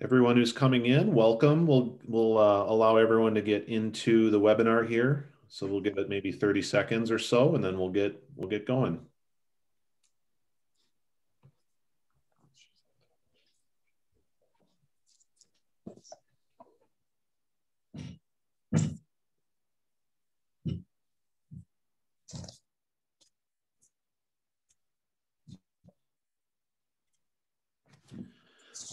Everyone who's coming in, welcome. We'll allow everyone to get into the webinar here. So we'll give it maybe 30 seconds or so, and then we'll get going.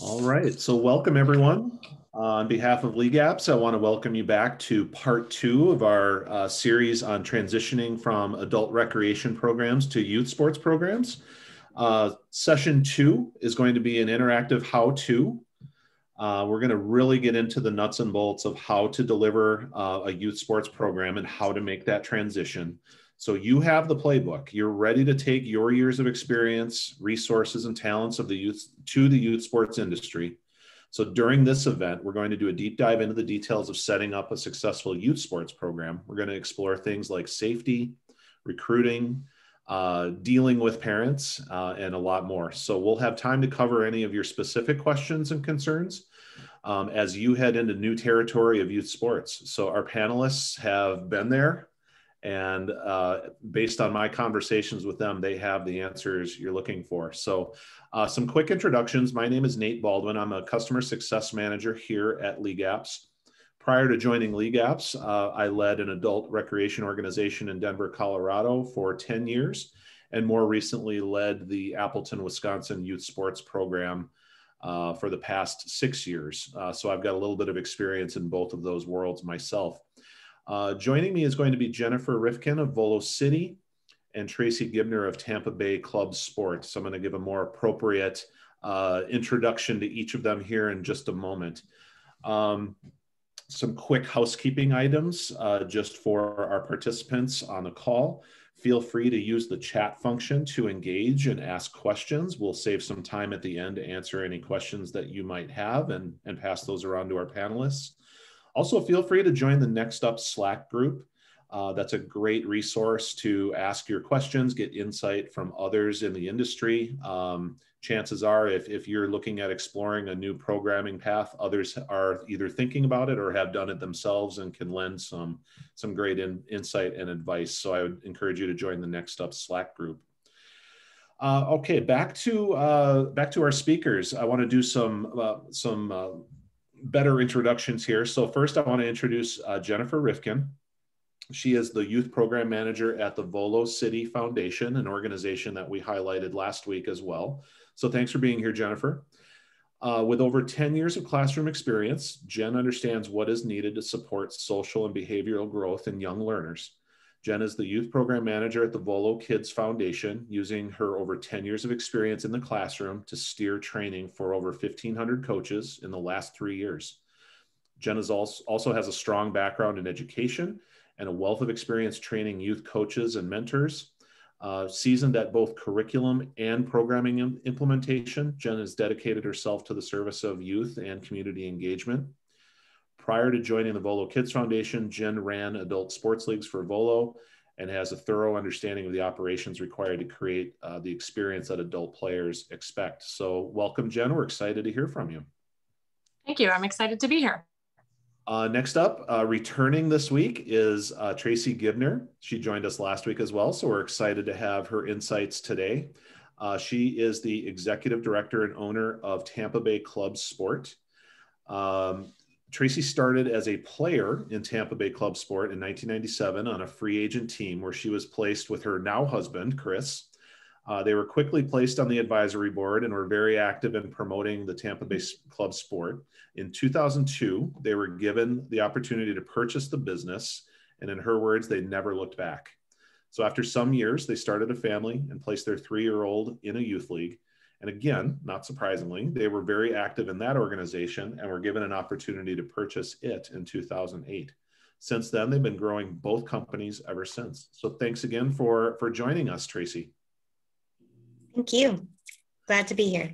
All right, so welcome everyone. On behalf of League Apps, I want to welcome you back to part 2 of our series on transitioning from adult recreation programs to youth sports programs. Session 2 is going to be an interactive how-to. We're going to really get into the nuts and bolts of how to deliver a youth sports program and how to make that transition. So you have the playbook. You're ready to take your years of experience, resources, and talents of the youth to the youth sports industry. So during this event, we're going to do a deep dive into the details of setting up a successful youth sports program. We're going to explore things like safety, recruiting, dealing with parents, and a lot more. So we'll have time to cover any of your specific questions and concerns as you head into new territory of youth sports. So our panelists have been there, and based on my conversations with them, they have the answers you're looking for. So some quick introductions. My name is Nate Baldwin. I'm a customer success manager here at League Apps. Prior to joining League Apps, I led an adult recreation organization in Denver, Colorado for 10 years, and more recently led the Appleton, Wisconsin youth sports program for the past 6 years. So I've got a little bit of experience in both of those worlds myself. Joining me is going to be Jennifer Rifkin of Volo City and Tracy Gibner of Tampa Bay Club Sport. So I'm going to give a more appropriate introduction to each of them here in just a moment. Some quick housekeeping items just for our participants on the call. Feel free to use the chat function to engage and ask questions. We'll save some time at the end to answer any questions that you might have and pass those around to our panelists. Also, feel free to join the NextUp Slack group. That's a great resource to ask your questions, get insight from others in the industry. Chances are, if you're looking at exploring a new programming path, others are either thinking about it or have done it themselves and can lend some great insight and advice. So I would encourage you to join the NextUp Slack group. Okay, back to our speakers. I want to do some better introductions here. So first I want to introduce Jennifer Rifkin. She is the youth program manager at the Volo City Foundation, an organization that we highlighted last week as well. So thanks for being here, Jennifer. With over 10 years of classroom experience, Jen understands what is needed to support social and behavioral growth in young learners. Jen is the youth program manager at the Volo Kids Foundation, using her over 10 years of experience in the classroom to steer training for over 1,500 coaches in the last 3 years. Jen also has a strong background in education and a wealth of experience training youth coaches and mentors. Seasoned at both curriculum and programming implementation, Jen has dedicated herself to the service of youth and community engagement. Prior to joining the Volo Kids Foundation, Jen ran adult sports leagues for Volo and has a thorough understanding of the operations required to create the experience that adult players expect. So welcome, Jen. We're excited to hear from you. Thank you. I'm excited to be here. Next up, returning this week is Tracy Gibner. She joined us last week as well, so we're excited to have her insights today. She is the executive director and owner of Tampa Bay Club Sport. Tracy started as a player in Tampa Bay Club Sport in 1997 on a free agent team where she was placed with her now husband, Chris. They were quickly placed on the advisory board and were very active in promoting the Tampa Bay Club Sport. In 2002, they were given the opportunity to purchase the business, and in her words, they never looked back. So after some years, they started a family and placed their 3-year-old in a youth league. And again, not surprisingly, they were very active in that organization and were given an opportunity to purchase it in 2008. Since then, they've been growing both companies ever since. So thanks again for joining us, Tracy. Thank you. Glad to be here.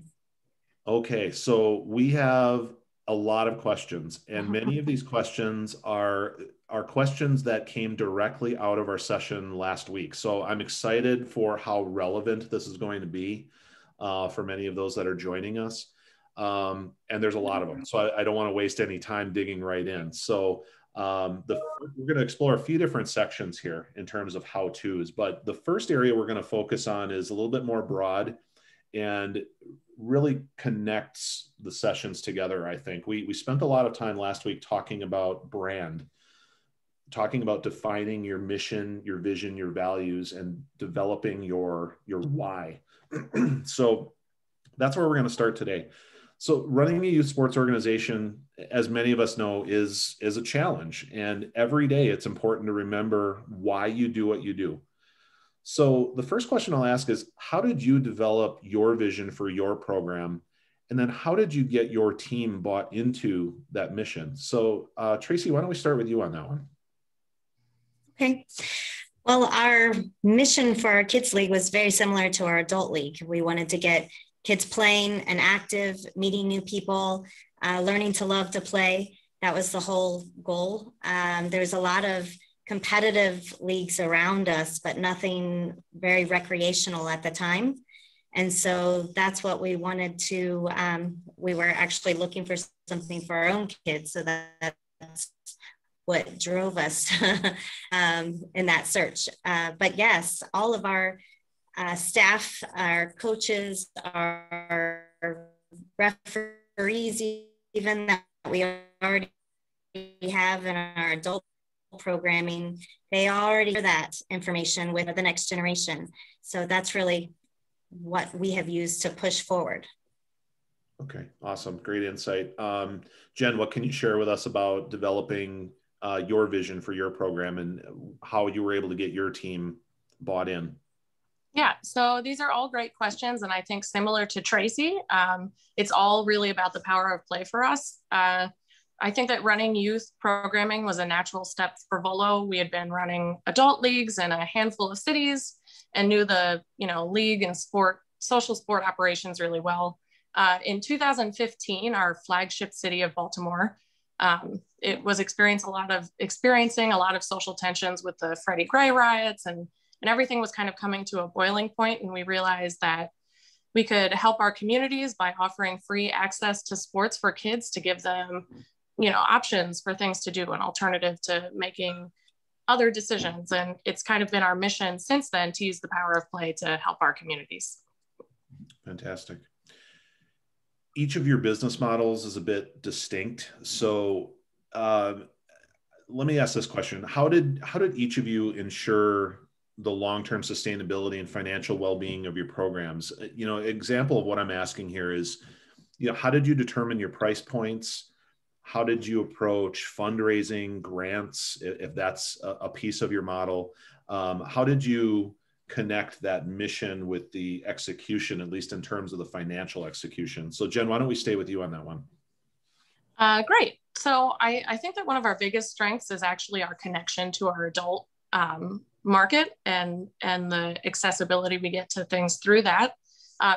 Okay, so we have a lot of questions, and many of these questions are questions that came directly out of our session last week. So I'm excited for how relevant this is going to be for many of those that are joining us. And there's a lot of them. So I don't want to waste any time digging right in. So we're going to explore a few different sections here in terms of how-tos, but the first area we're going to focus on is a little bit more broad and really connects the sessions together. I think we spent a lot of time last week talking about brand, talking about defining your mission, your vision, your values, and developing your why. So that's where we're going to start today. So running a youth sports organization, as many of us know, is a challenge. And every day it's important to remember why you do what you do. So the first question I'll ask is, how did you develop your vision for your program? And then how did you get your team bought into that mission? So Tracy, why don't we start with you on that one? Okay. Well, our mission for our kids league was very similar to our adult league. We wanted to get kids playing and active, meeting new people, learning to love to play. That was the whole goal. There's a lot of competitive leagues around us, but nothing very recreational at the time. And so that's what we wanted to, we were actually looking for something for our own kids. So that's what drove us in that search. But yes, all of our staff, our coaches, our referees, even that we already have in our adult programming, they already share that information with the next generation. So that's really what we have used to push forward. Okay, awesome. Great insight. Jen, what can you share with us about developing your vision for your program and how you were able to get your team bought in? Yeah, so these are all great questions. And I think similar to Tracy, it's all really about the power of play for us. I think that running youth programming was a natural step for Volo. We had been running adult leagues in a handful of cities and knew the league and social sport operations really well. In 2015, our flagship city of Baltimore, it was experiencing a lot of social tensions with the Freddie Gray riots, and everything was kind of coming to a boiling point. And we realized that we could help our communities by offering free access to sports for kids to give them, options for things to do, an alternative to making other decisions. And it's kind of been our mission since then to use the power of play to help our communities. Fantastic. Each of your business models is a bit distinct. So let me ask this question. How did each of you ensure the long-term sustainability and financial well-being of your programs? Example of what I'm asking here is, how did you determine your price points? How did you approach fundraising, grants, if that's a piece of your model? How did you connect that mission with the execution, at least in terms of the financial execution? So Jen, why don't we stay with you on that one? Great. So I think that one of our biggest strengths is actually our connection to our adult market and the accessibility we get to things through that.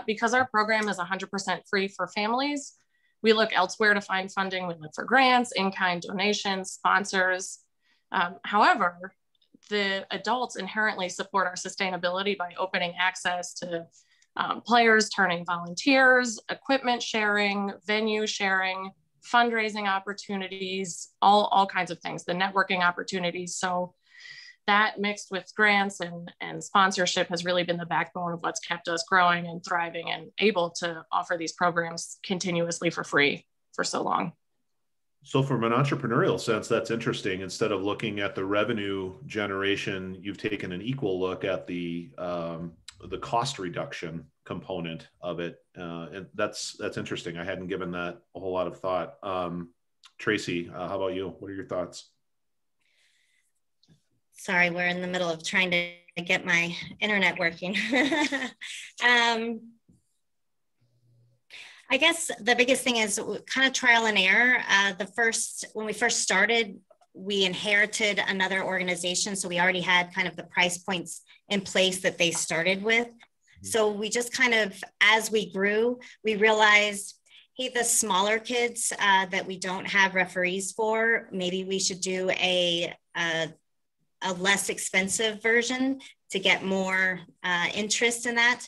Because our program is 100% free for families, we look elsewhere to find funding. We look for grants, in-kind donations, sponsors. However, the adults inherently support our sustainability by opening access to players turning volunteers, equipment sharing, venue sharing, fundraising opportunities, all kinds of things, the networking opportunities. So that mixed with grants and sponsorship has really been the backbone of what's kept us growing and thriving and able to offer these programs continuously for free for so long. So from an entrepreneurial sense, that's interesting. Instead of looking at the revenue generation, you've taken an equal look at the cost reduction component of it. And that's interesting. I hadn't given that a whole lot of thought. Tracy, how about you? What are your thoughts? Sorry, we're in the middle of trying to get my internet working. I guess the biggest thing is kind of trial and error. When we first started, we inherited another organization. So we already had kind of the price points in place that they started with. So we just kind of, as we grew, we realized, hey, the smaller kids that we don't have referees for, maybe we should do a less expensive version to get more interest in that.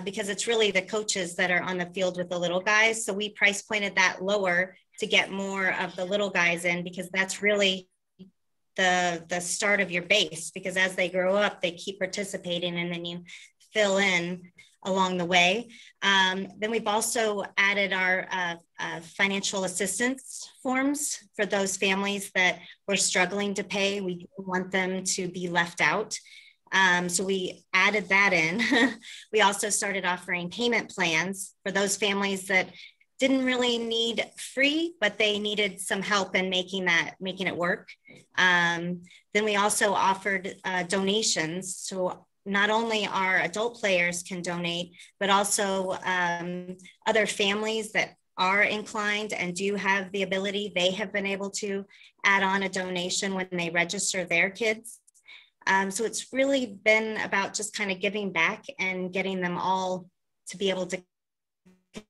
because it's really the coaches that are on the field with the little guys. So we price pointed that lower to get more of the little guys in, because that's really the start of your base, because as they grow up, they keep participating and then you fill in along the way. Then we've also added our financial assistance forms for those families that were struggling to pay. We didn't want them to be left out. So we added that in. We also started offering payment plans for those families that didn't really need free, but they needed some help in making it work. Then we also offered donations. So not only our adult players can donate, but also other families that are inclined and do have the ability, they have been able to add on a donation when they register their kids. So it's really been about just kind of giving back and getting them all to be able to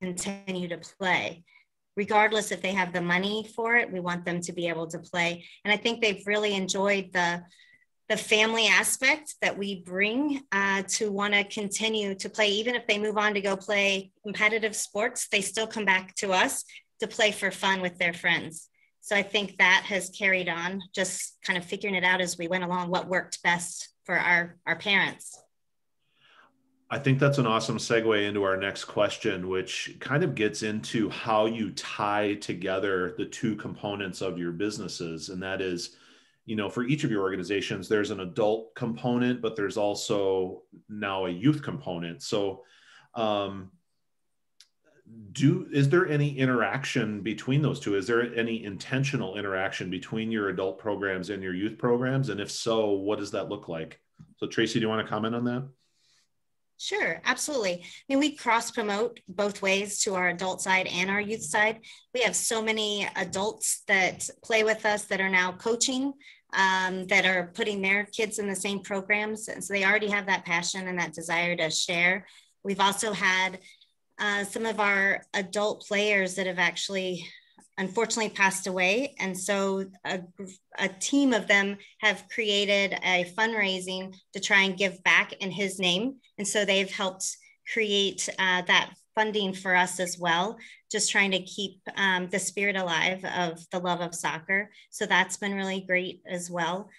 continue to play. Regardless if they have the money for it, we want them to be able to play. And I think they've really enjoyed the family aspect that we bring to want to continue to play. Even if they move on to go play competitive sports, they still come back to us to play for fun with their friends. So I think that has carried on, just kind of figuring it out as we went along, what worked best for our parents. I think that's an awesome segue into our next question, which kind of gets into how you tie together the two components of your businesses. And that is, you know, for each of your organizations, there's an adult component, but there's also now a youth component. So is there any interaction between those two? Is there any intentional interaction between your adult programs and your youth programs? And if so, what does that look like? So Tracy, do you want to comment on that? Sure, absolutely. I mean, we cross promote both ways to our adult side and our youth side. We have so many adults that play with us that are now coaching, that are putting their kids in the same programs. And so they already have that passion and that desire to share. We've also had some of our adult players that have actually unfortunately passed away. And so a team of them have created a fundraising to try and give back in his name. And so they've helped create that funding for us as well, just trying to keep the spirit alive of the love of soccer. So that's been really great as well.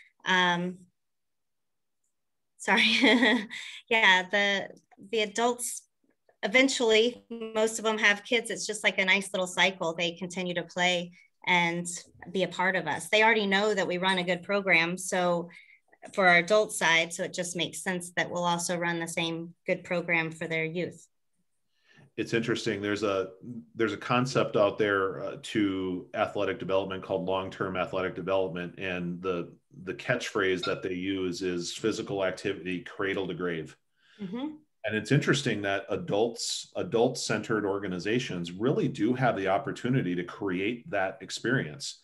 Sorry. Yeah, the adults, eventually, most of them have kids. It's just like a nice little cycle. They continue to play and be a part of us. They already know that we run a good program. So for our adult side, so it just makes sense that we'll also run the same good program for their youth. It's interesting. There's a concept out there to athletic development called long-term athletic development. And the catchphrase that they use is physical activity, cradle to grave. Mm-hmm. And it's interesting that adult-centered organizations really do have the opportunity to create that experience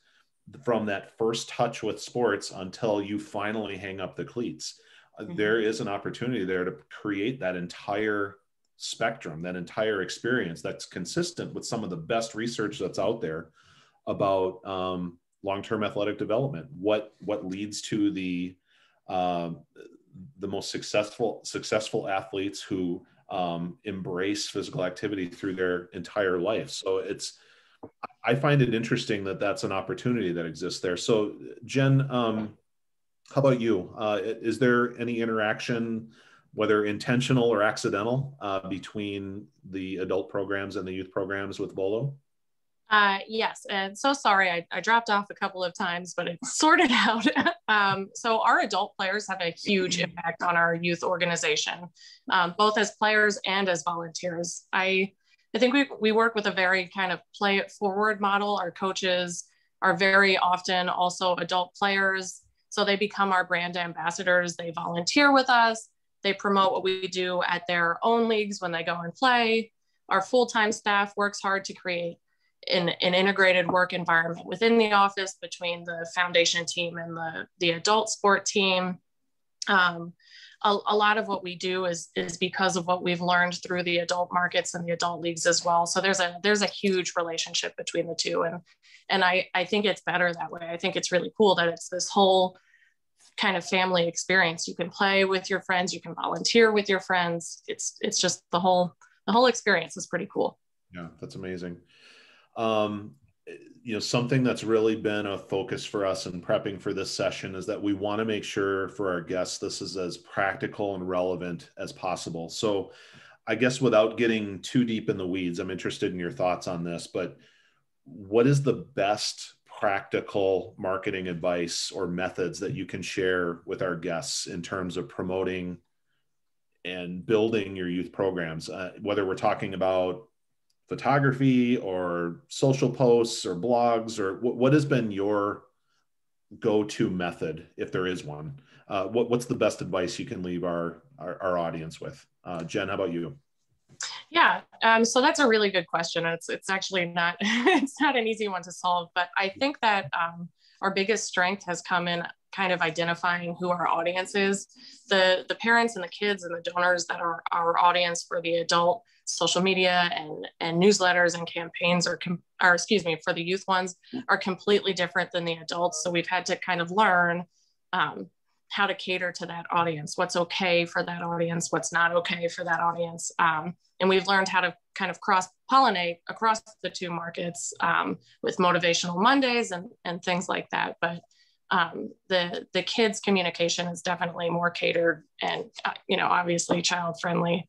from that first touch with sports until you finally hang up the cleats. Mm-hmm. There is an opportunity there to create that entire spectrum, that entire experience that's consistent with some of the best research that's out there about long-term athletic development. What leads to the most successful athletes who embrace physical activity through their entire life. So I find it interesting that that's an opportunity that exists there. So Jen, how about you? Is there any interaction, whether intentional or accidental, between the adult programs and the youth programs with Volo? Yes, and so sorry, I dropped off a couple of times, but it's sorted out. So our adult players have a huge impact on our youth organization, both as players and as volunteers. I think we work with a very kind of play it forward model. Our coaches are very often also adult players, so they become our brand ambassadors. They volunteer with us. They promote what we do at their own leagues when they go and play. Our full-time staff works hard to create an integrated work environment within the office between the foundation team and the adult sport team. A lot of what we do is because of what we've learned through the adult markets and the adult leagues as well. So there's a huge relationship between the two. And I think it's better that way. I think it's really cool that it's this whole kind of family experience. You can play with your friends, you can volunteer with your friends. It's just the whole experience is pretty cool. Yeah, that's amazing. Something that's really been a focus for us in prepping for this session is that we want to make sure for our guests this is as practical and relevant as possible. So I guess without getting too deep in the weeds, I'm interested in your thoughts on this, but what is the best practical marketing advice or methods that you can share with our guests in terms of promoting and building your youth programs, whether we're talking about photography or social posts or blogs, or what has been your go-to method, if there is one? What's the best advice you can leave our audience with? Jen, how about you? Yeah, so that's a really good question. It's actually not it's not an easy one to solve, but I think that our biggest strength has come in kind of identifying who our audience is. The parents and the kids and the donors that are our audience for the adult social media and newsletters and campaigns or excuse me, for the youth ones are completely different than the adults. So we've had to kind of learn how to cater to that audience, what's okay for that audience, what's not okay for that audience. And we've learned how to kind of cross-pollinate across the two markets with Motivational Mondays and things like that. But the kids' communication is definitely more catered and, obviously child-friendly.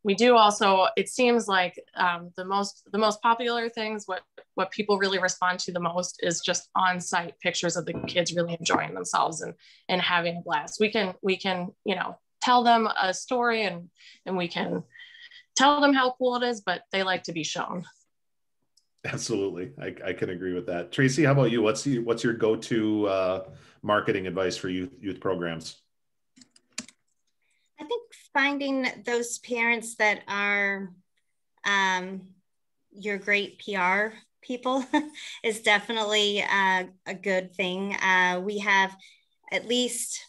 We do also, it seems like the most popular things, what people really respond to the most is just on-site pictures of the kids really enjoying themselves and having a blast. We can, tell them a story and we can tell them how cool it is, but they like to be shown. Absolutely. I can agree with that. Tracy, how about you? What's your go-to marketing advice for youth programs? I think finding those parents that are your great PR people is definitely a good thing. We have at least,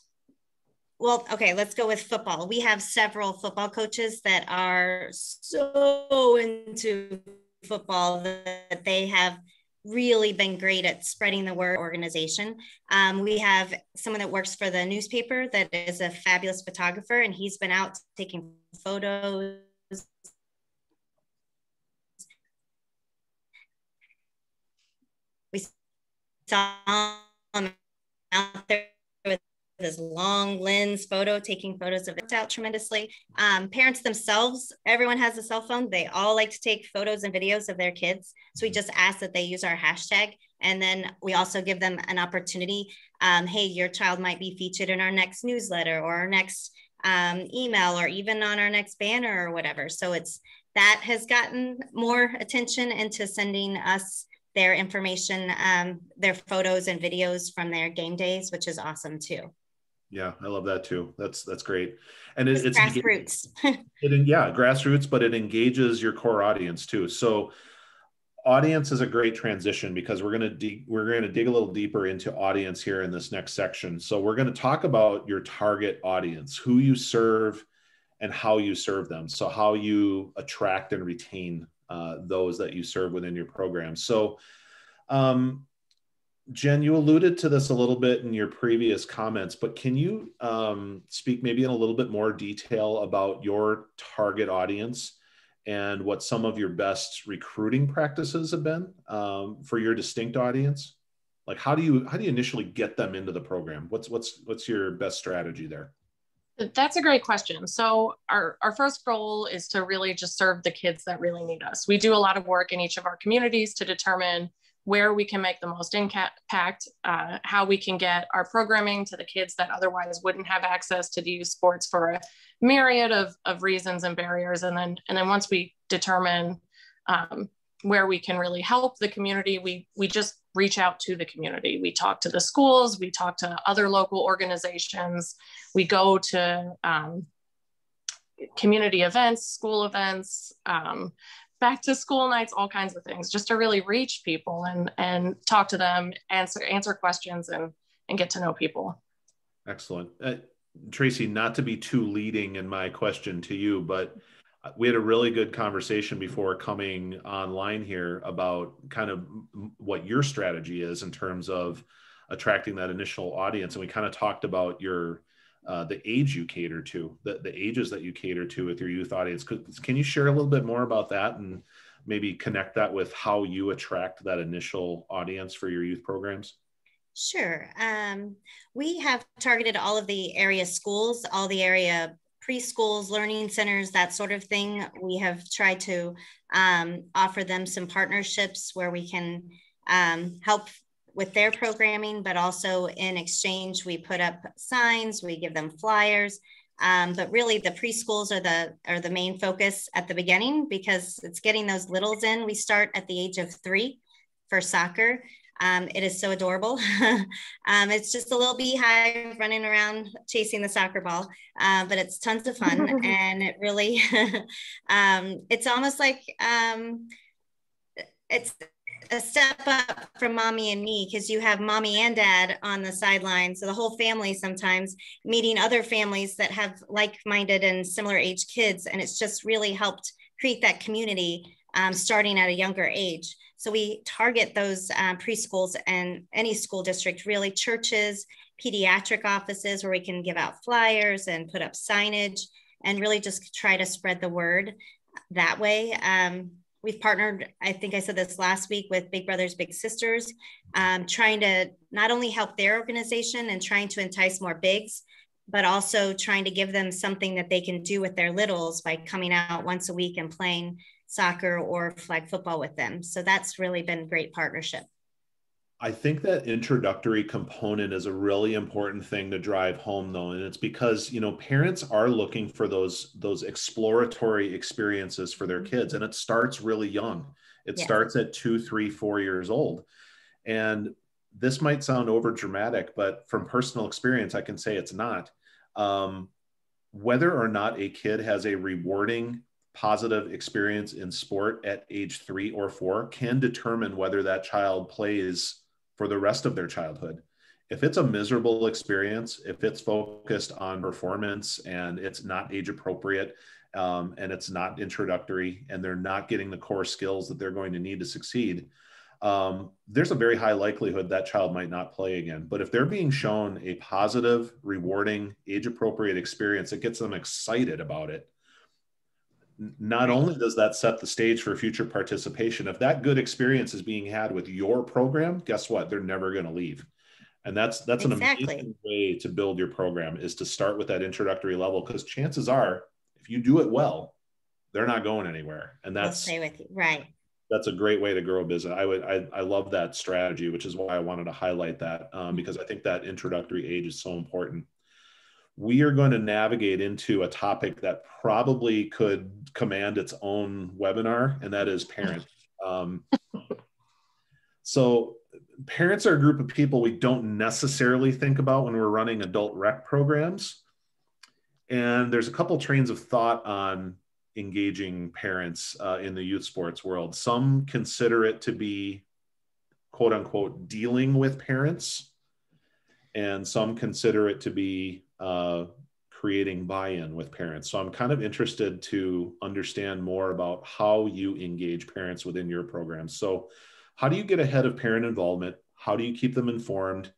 well, okay, let's go with football. We have several football coaches that are so into football that they have really been great at spreading the word organization. We have someone that works for the newspaper that is a fabulous photographer, and he's been out taking photos. We saw him out there with this long lens photo, taking photos of it out tremendously. Parents themselves, everyone has a cell phone. They all like to take photos and videos of their kids. So we just ask that they use our hashtag. And then we also give them an opportunity. Hey, your child might be featured in our next newsletter or our next email, or even on our next banner or whatever. So that has gotten more attention into sending us their information, their photos and videos from their game days, which is awesome too. Yeah, I love that too. That's great. And it's grassroots. Grassroots, but it engages your core audience too. So audience is a great transition because we're going to dig a little deeper into audience here in this next section. So we're going to talk about your target audience, who you serve and how you serve them. So how you attract and retain those that you serve within your program. So Jen, you alluded to this a little bit in your previous comments, but can you speak maybe in a little bit more detail about your target audience and what some of your best recruiting practices have been for your distinct audience? Like, how do you initially get them into the program? What's your best strategy there? That's a great question. So our first goal is to really just serve the kids that really need us. We do a lot of work in each of our communities to determine where we can make the most impact, how we can get our programming to the kids that otherwise wouldn't have access to youth sports for a myriad of reasons and barriers. And then once we determine where we can really help the community, we just reach out to the community. We talk to the schools, we talk to other local organizations, we go to community events, school events, back to school nights, all kinds of things, just to really reach people and talk to them, answer questions and get to know people. Excellent. Tracy, not to be too leading in my question to you, but we had a really good conversation before coming online here about kind of what your strategy is in terms of attracting that initial audience. And we kind of talked about your the age you cater to, the ages that you cater to with your youth audience. Can you share a little bit more about that and maybe connect that with how you attract that initial audience for your youth programs? Sure. We have targeted all of the area schools, all the area preschools, learning centers, that sort of thing. We have tried to offer them some partnerships where we can help with their programming, but also in exchange, we put up signs, we give them flyers. But really the preschools are the main focus at the beginning, because it's getting those littles in. We start at the age of 3 for soccer. It is so adorable. It's just a little beehive running around chasing the soccer ball, but it's tons of fun. And it really, it's almost like it's a step up from mommy and me, because you have mommy and dad on the sidelines. So the whole family sometimes meeting other families that have like-minded and similar age kids. And it's just really helped create that community starting at a younger age. So we target those preschools and any school district, really churches, pediatric offices where we can give out flyers and put up signage and really just try to spread the word that way. We've partnered, I think I said this last week, with Big Brothers Big Sisters, trying to not only help their organization and trying to entice more bigs, but also trying to give them something that they can do with their littles by coming out once a week and playing soccer or flag football with them. So that's really been a great partnership. I think that introductory component is a really important thing to drive home, though. And it's because, you know, parents are looking for those exploratory experiences for their kids. And it starts really young. It starts at 2, 3, 4 years old. And this might sound over dramatic, but from personal experience, I can say it's not. Whether or not a kid has a rewarding, positive experience in sport at age 3 or 4 can determine whether that child plays for the rest of their childhood. If it's a miserable experience, if it's focused on performance and it's not age appropriate, and it's not introductory, and they're not getting the core skills that they're going to need to succeed, there's a very high likelihood that child might not play again. But if they're being shown a positive, rewarding, age appropriate experience that gets them excited about it, not only does that set the stage for future participation, if that good experience is being had with your program, guess what? They're never going to leave. And that's an amazing way to build your program, is to start with that introductory level, because chances are, if you do it well, they're not going anywhere. And they'll stay with you. Right. That's a great way to grow a business. I love that strategy, which is why I wanted to highlight that, because I think that introductory age is so important. We are going to navigate into a topic that probably could command its own webinar, and that is parents. So parents are a group of people we don't necessarily think about when we're running adult rec programs. And there's a couple trains of thought on engaging parents in the youth sports world. Some consider it to be, quote unquote, dealing with parents, and some consider it to be creating buy-in with parents. So I'm kind of interested to understand more about how you engage parents within your program. So how do you get ahead of parent involvement? How do you keep them informed?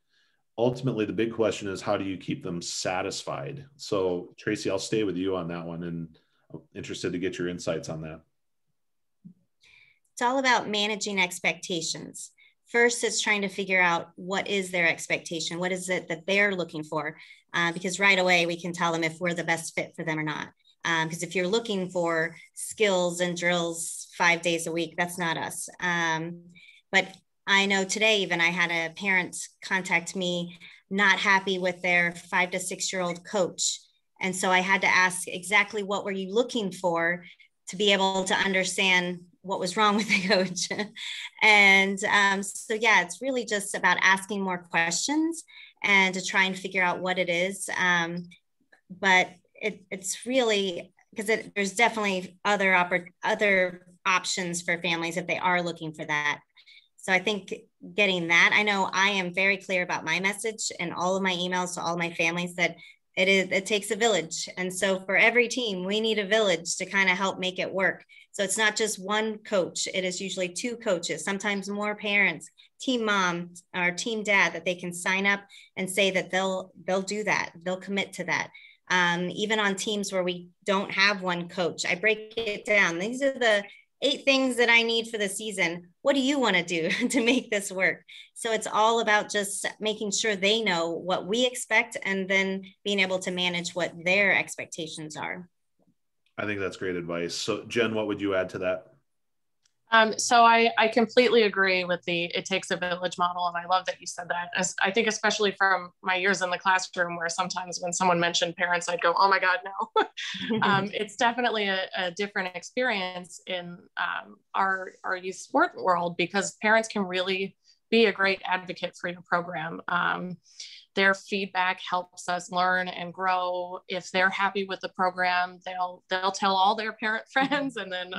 Ultimately, the big question is, how do you keep them satisfied? So Tracy, I'll stay with you on that one, and I'm interested to get your insights on that. It's all about managing expectations. First, it's trying to figure out what is their expectation. What is it that they're looking for? Because right away, we can tell them if we're the best fit for them or not. Because if you're looking for skills and drills 5 days a week, that's not us. But I know today, even I had a parent contact me not happy with their 5 to 6 year old coach. And so I had to ask exactly what were you looking for to be able to understand what was wrong with the coach. And so, yeah, it's really just about asking more questions and to try and figure out what it is. But it's really, because there's definitely other options for families if they are looking for that. So I think getting that, I know I am very clear about my message and all of my emails to all my families that it takes a village. And so for every team, we need a village to kind of help make it work. So it's not just one coach. It is usually two coaches, sometimes more parents, team mom or team dad, that they can sign up and say that they'll do that. They'll commit to that. Even on teams where we don't have one coach, I break it down. These are the 8 things that I need for the season. What do you want to do to make this work? So it's all about just making sure they know what we expect and then being able to manage what their expectations are. I think that's great advice. So Jen, what would you add to that? So I completely agree with the it takes a village model. And I love that you said that. I think especially from my years in the classroom, where sometimes when someone mentioned parents, I'd go, oh my God, no. It's definitely a different experience in our youth sport world, because parents can really be a great advocate for your program. Their feedback helps us learn and grow. If they're happy with the program, they'll tell all their parent friends, and then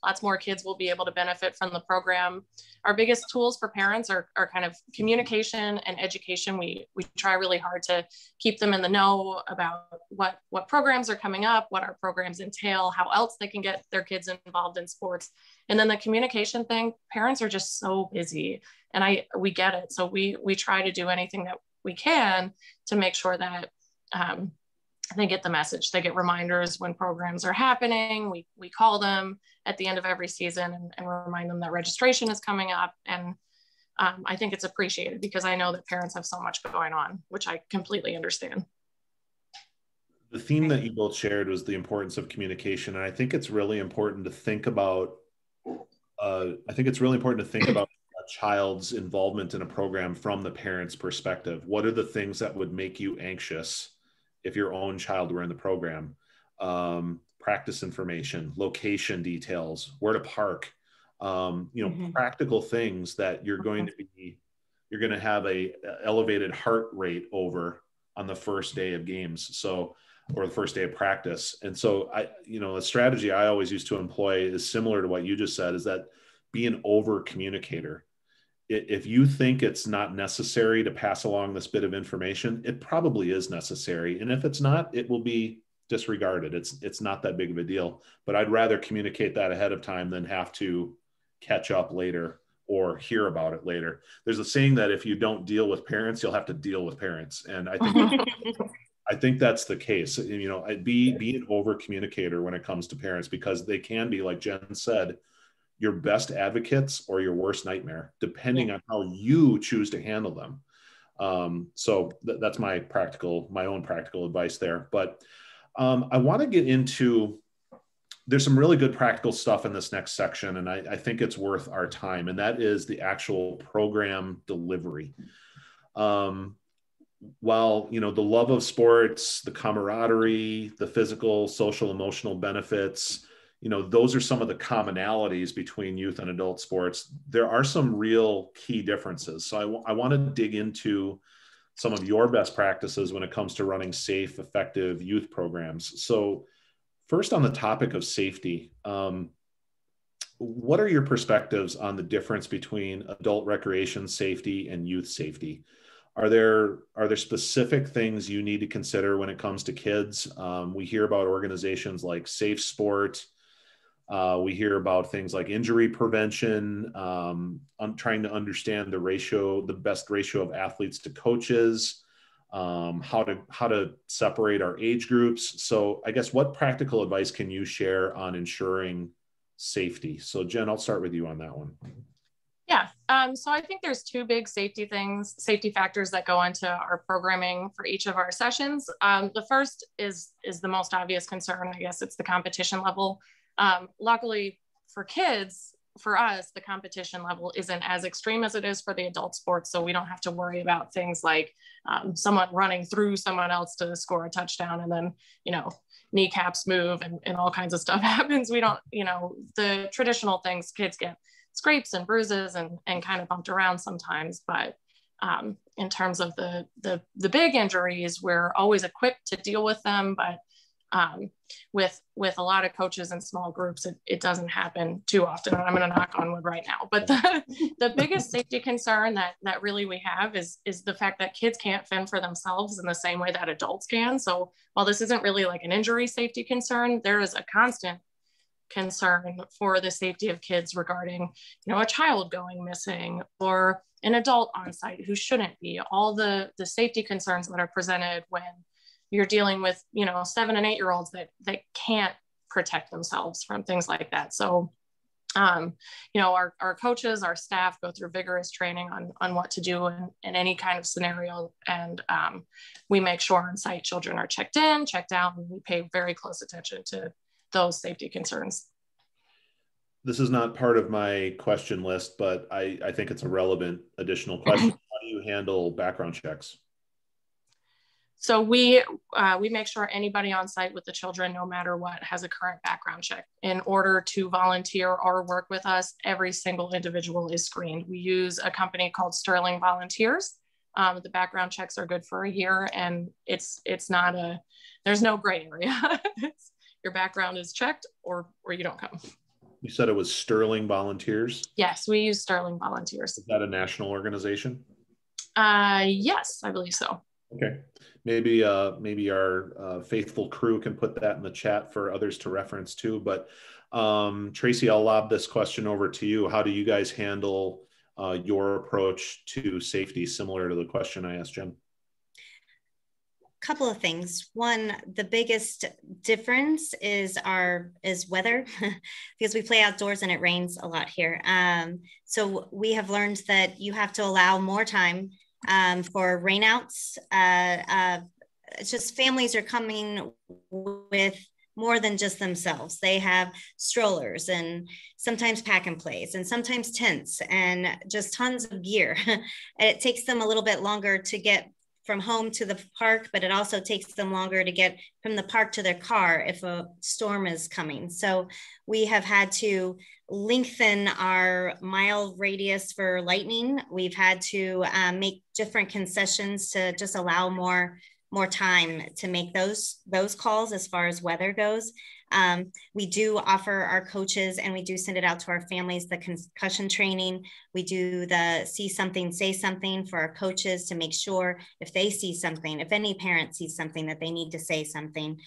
lots more kids will be able to benefit from the program. Our biggest tools for parents are kind of communication and education. We try really hard to keep them in the know about what programs are coming up, what our programs entail, how else they can get their kids involved in sports. And then the communication thing, parents are just so busy, and we get it. So we try to do anything that we can to make sure that they get the message. They get reminders when programs are happening. We call them at the end of every season and remind them that registration is coming up. And I think it's appreciated, because I know that parents have so much going on, which I completely understand. The theme that you both shared was the importance of communication. And I think it's really important to think about a child's involvement in a program from the parent's perspective. What are the things that would make you anxious if your own child were in the program? Practice information, location details, where to park, practical things that you're going to have a elevated heart rate over on the first day of games. Or the first day of practice. And so a strategy I always used to employ is similar to what you just said, is that be an over communicator. If you think it's not necessary to pass along this bit of information, it probably is necessary. And if it's not, it will be disregarded. It's not that big of a deal, but I'd rather communicate that ahead of time than have to catch up later or hear about it later. There's a saying that if you don't deal with parents, you'll have to deal with parents. And I think that's the case. Be an over communicator when it comes to parents, because they can be, like Jen said, your best advocates or your worst nightmare, depending on how you choose to handle them. So that's my own practical advice there. But I want to get into, there's some really good practical stuff in this next section, and I think it's worth our time, and that is the actual program delivery. While, the love of sports, the camaraderie, the physical, social, emotional benefits, those are some of the commonalities between youth and adult sports. There are some real key differences. So I want to dig into some of your best practices when it comes to running safe, effective youth programs. So first, on the topic of safety, what are your perspectives on the difference between adult recreation safety and youth safety? Are there specific things you need to consider when it comes to kids? We hear about organizations like Safe Sport. We hear about things like injury prevention, trying to understand the best ratio of athletes to coaches, how to separate our age groups. So I guess, what practical advice can you share on ensuring safety? So Jen, I'll start with you on that one. Yeah. So I think there's 2 big safety factors that go into our programming for each of our sessions. The first is the most obvious concern. I guess it's the competition level. Luckily for kids, for us, the competition level isn't as extreme as it is for the adult sports. So we don't have to worry about things like someone running through someone else to score a touchdown, and then, kneecaps move and all kinds of stuff happens. We don't, the traditional things, kids get scrapes and bruises and kind of bumped around sometimes. But in terms of the big injuries, we're always equipped to deal with them. But with a lot of coaches in small groups, it doesn't happen too often. And I'm going to knock on wood right now. But the biggest safety concern that really we have is the fact that kids can't fend for themselves in the same way that adults can. So while this isn't really like an injury safety concern, there is a constant concern for the safety of kids regarding, a child going missing or an adult on site who shouldn't be, all the safety concerns that are presented when you're dealing with, 7 and 8 year olds that can't protect themselves from things like that. So, our coaches, our staff go through vigorous training on what to do in any kind of scenario. And we make sure on site children are checked in, checked out, and we pay very close attention to those safety concerns. This is not part of my question list, but I think it's a relevant additional question. How do you handle background checks? So we make sure anybody on site with the children, no matter what, has a current background check. In order to volunteer or work with us, every single individual is screened. We use a company called Sterling Volunteers. The background checks are good for a year, and it's not there's no gray area. Your background is checked or you don't come. You said it was Sterling Volunteers? Yes, we use Sterling Volunteers. Is that a national organization? Yes, I believe so. Okay. Maybe our faithful crew can put that in the chat for others to reference too. But Tracy, I'll lob this question over to you. How do you guys handle your approach to safety, similar to the question I asked Jen? Couple of things. One, the biggest difference is weather, because we play outdoors and it rains a lot here. So we have learned that you have to allow more time for rainouts. It's just families are coming with more than just themselves. They have strollers and sometimes pack and plays and sometimes tents and just tons of gear. It takes them a little bit longer to get from home to the park, but it also takes them longer to get from the park to their car if a storm is coming. So we have had to lengthen our mile radius for lightning. We've had to make different concessions to just allow more time to make those calls as far as weather goes. We do offer our coaches, and we do send it out to our families, the concussion training. We do the see something, say something for our coaches to make sure if they see something, if any parent sees something, that they need to say something.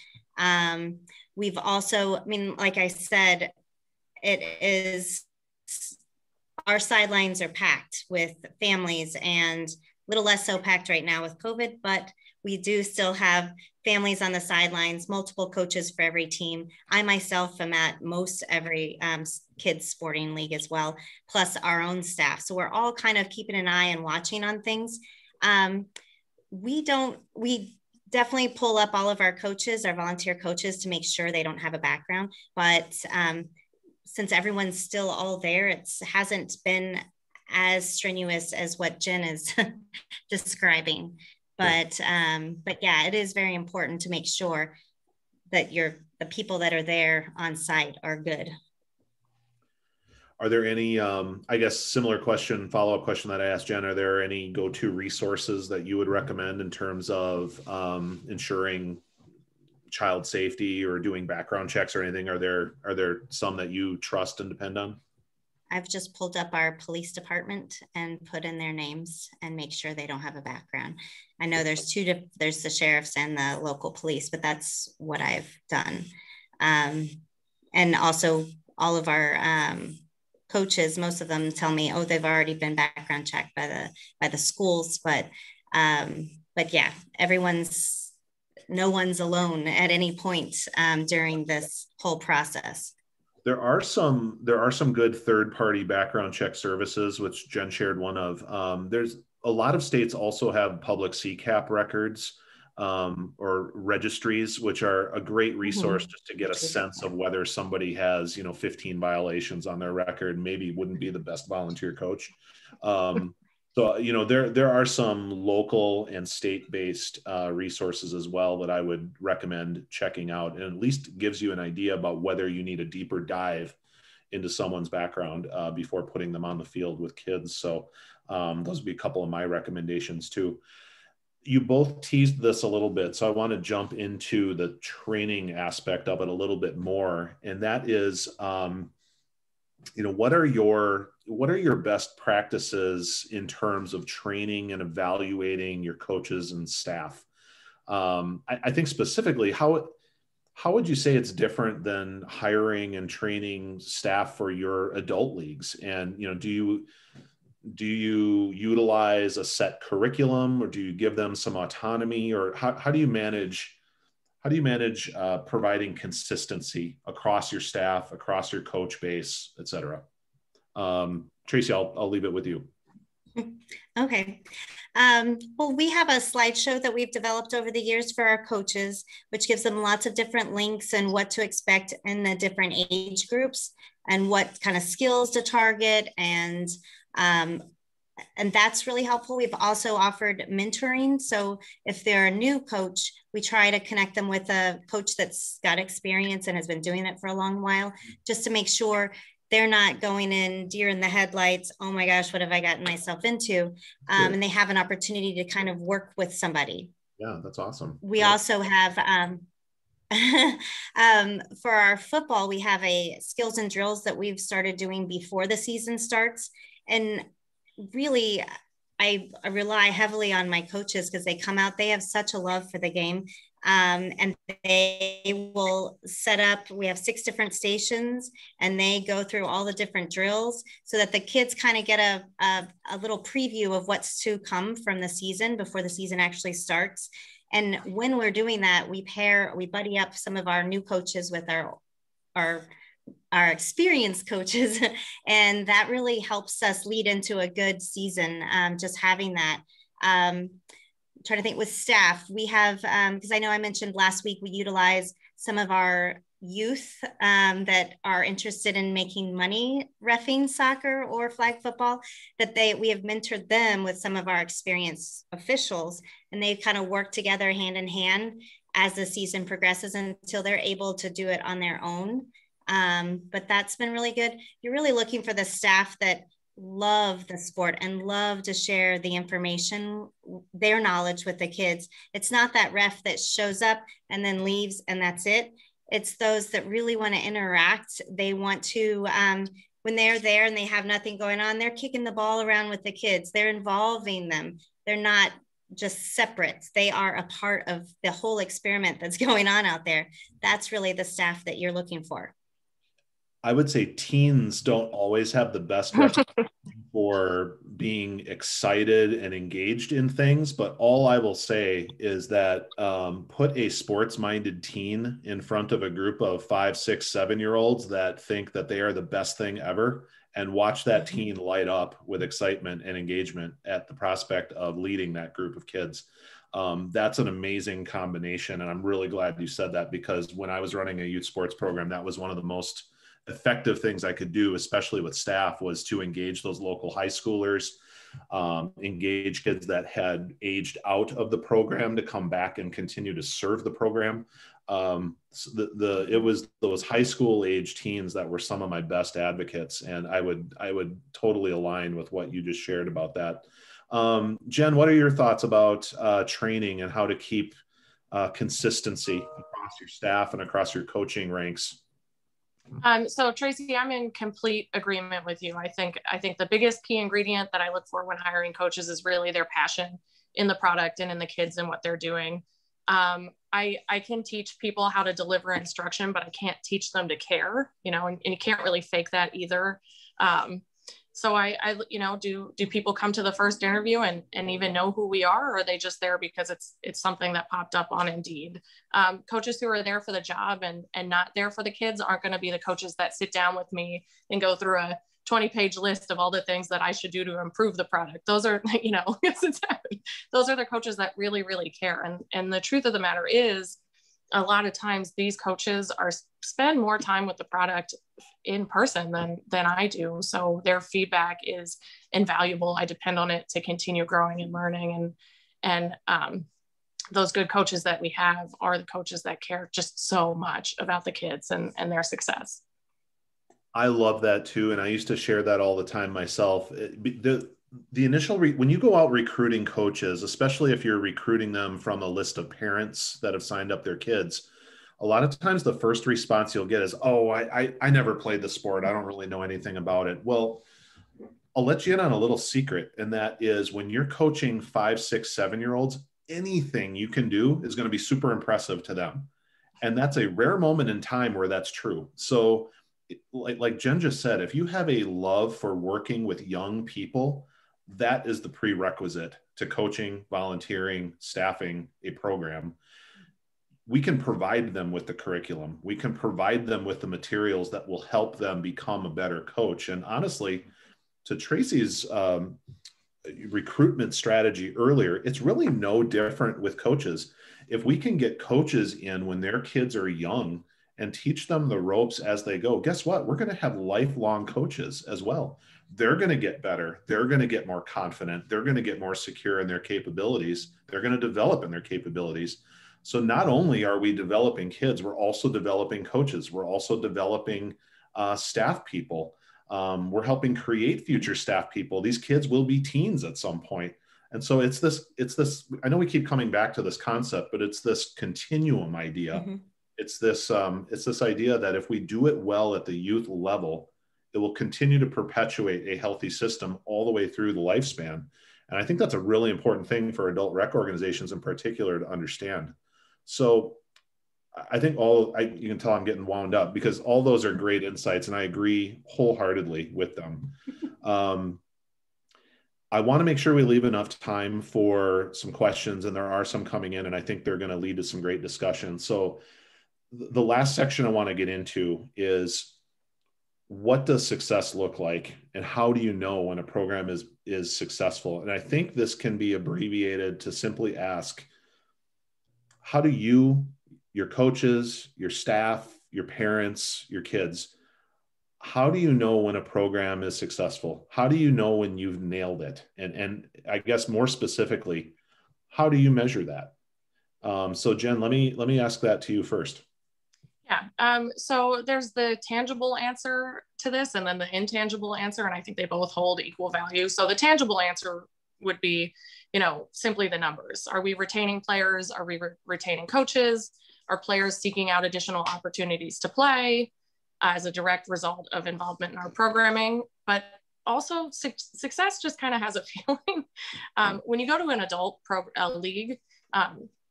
We've also, like I said, our sidelines are packed with families, and a little less so packed right now with COVID, but we do still have families on the sidelines, multiple coaches for every team. I myself am at most every kids sporting league as well, plus our own staff. So we're all kind of keeping an eye and watching on things. We definitely pull up all of our coaches, our volunteer coaches, to make sure they don't have a background. But since everyone's still all there, it hasn't been as strenuous as what Jen is describing. But yeah, it is very important to make sure that the people that are there on site are good. Are there any, I guess, similar question, follow-up question that I asked Jen, are there any go-to resources that you would recommend in terms of ensuring child safety or doing background checks or anything? Are there some that you trust and depend on? I've just pulled up our police department and put in their names and make sure they don't have a background. I know there's there's the sheriffs and the local police, but that's what I've done. And also all of our coaches, most of them tell me, oh, they've already been background checked by the schools, but yeah, no one's alone at any point during this whole process. There are some good third-party background check services, which Jen shared one of. There's a lot of states also have public CCAP records or registries, which are a great resource just to get a sense of whether somebody has, 15 violations on their record, maybe wouldn't be the best volunteer coach. So, there are some local and state-based resources as well that I would recommend checking out, and at least gives you an idea about whether you need a deeper dive into someone's background before putting them on the field with kids. So those would be a couple of my recommendations too. You both teased this a little bit, so I want to jump into the training aspect of it a little bit more, and that is, what are your best practices in terms of training and evaluating your coaches and staff? I think specifically, how How would you say it's different than hiring and training staff for your adult leagues? And, do you utilize a set curriculum, or do you give them some autonomy, or how do you manage providing consistency across your staff, across your coach base, et cetera? Tracy, I'll leave it with you. Okay. Well, we have a slideshow that we've developed over the years for our coaches, which gives them lots of different links and what to expect in the different age groups and what kind of skills to target. And that's really helpful. We've also offered mentoring. So if they're a new coach, we try to connect them with a coach that's got experience and has been doing it for a long while, just to make sure they're not going in deer in the headlights. Oh my gosh, what have I gotten myself into? And they have an opportunity to kind of work with somebody. Yeah, that's awesome. We also have, for our football, we have a skills and drills that we've started doing before the season starts. And really, I rely heavily on my coaches because they come out, they have such a love for the game. And they will set up, we have 6 different stations, and they go through all the different drills so that the kids kind of get a little preview of what's to come from the season before the season actually starts. And when we're doing that, we buddy up some of our new coaches with our experienced coaches. And that really helps us lead into a good season. Just having that. Trying to think with staff, we have, because I know I mentioned last week, we utilize some of our youth that are interested in making money reffing soccer or flag football, we have mentored them with some of our experienced officials, and they kind of work together hand in hand as the season progresses until they're able to do it on their own. But that's been really good. You're really looking for the staff that love the sport and love to share the information, their knowledge with the kids. It's not that ref that shows up and then leaves and that's it. It's those that really want to interact. They want to, when they're there and they have nothing going on, they're kicking the ball around with the kids. They're involving them. They're not just separate. They are a part of the whole experiment that's going on out there. That's really the staff that you're looking for. I would say teens don't always have the best reputation for being excited and engaged in things, but all I will say is that put a sports-minded teen in front of a group of 5, 6, 7-year-olds that think that they are the best thing ever, and watch that teen light up with excitement and engagement at the prospect of leading that group of kids. That's an amazing combination, and I'm really glad you said that, because when I was running a youth sports program, that was one of the most effective things I could do, especially with staff, was to engage those local high schoolers, engage kids that had aged out of the program to come back and continue to serve the program. It was those high school age teens that were some of my best advocates, and I would totally align with what you just shared about that. Jen, what are your thoughts about training and how to keep consistency across your staff and across your coaching ranks? So Tracy, I'm in complete agreement with you. I think the biggest key ingredient that I look for when hiring coaches is really their passion in the product and in the kids and what they're doing. I can teach people how to deliver instruction, but I can't teach them to care, and you can't really fake that either. So I do people come to the first interview and even know who we are, or are they just there because it's something that popped up on Indeed? Coaches who are there for the job and not there for the kids aren't going to be the coaches that sit down with me and go through a 20-page list of all the things that I should do to improve the product. Those are, those are the coaches that really, really care. And the truth of the matter is, a lot of times these coaches spend more time with the product in person than I do. So their feedback is invaluable. I depend on it to continue growing and learning. And those good coaches that we have are the coaches that care just so much about the kids and their success. I love that too. And I used to share that all the time myself. The initial, when you go out recruiting coaches, especially if you're recruiting them from a list of parents that have signed up their kids, a lot of times the first response you'll get is, oh, I never played the sport. I don't really know anything about it. Well, I'll let you in on a little secret. And that is, when you're coaching 5, 6, 7-year-olds, anything you can do is going to be super impressive to them. And that's a rare moment in time where that's true. So like Jen just said, if you have a love for working with young people, that is the prerequisite to coaching, volunteering, staffing a program. We can provide them with the curriculum. We can provide them with the materials that will help them become a better coach. And honestly, to Tracy's recruitment strategy earlier, it's really no different with coaches. If we can get coaches in when their kids are young and teach them the ropes as they go, guess what? We're going to have lifelong coaches as well. They're going to get better. They're going to get more confident. They're going to get more secure in their capabilities. They're going to develop in their capabilities. So not only are we developing kids, we're also developing coaches. We're also developing staff people. We're helping create future staff people. These kids will be teens at some point. And so it's this, I know we keep coming back to this concept, but it's this continuum idea. Mm-hmm. It's this idea that if we do it well at the youth level, it will continue to perpetuate a healthy system all the way through the lifespan. And I think that's a really important thing for adult rec organizations in particular to understand. So I think you can tell I'm getting wound up because all those are great insights and I agree wholeheartedly with them. I want to make sure we leave enough time for some questions, and there are some coming in, and I think they're going to lead to some great discussion. So the last section I want to get into is, what does success look like, and how do you know when a program is successful? And I think this can be abbreviated to simply ask, how do you, your coaches, your staff, your parents, your kids, how do you know when a program is successful? How do you know when you've nailed it? And I guess more specifically, how do you measure that? So Jen, let me ask that to you first. Yeah, so there's the tangible answer to this and then the intangible answer, and I think they both hold equal value. So the tangible answer would be, simply the numbers. Are we retaining players? Are we retaining coaches? Are players seeking out additional opportunities to play as a direct result of involvement in our programming? But also success just kind of has a feeling. When you go to an adult league,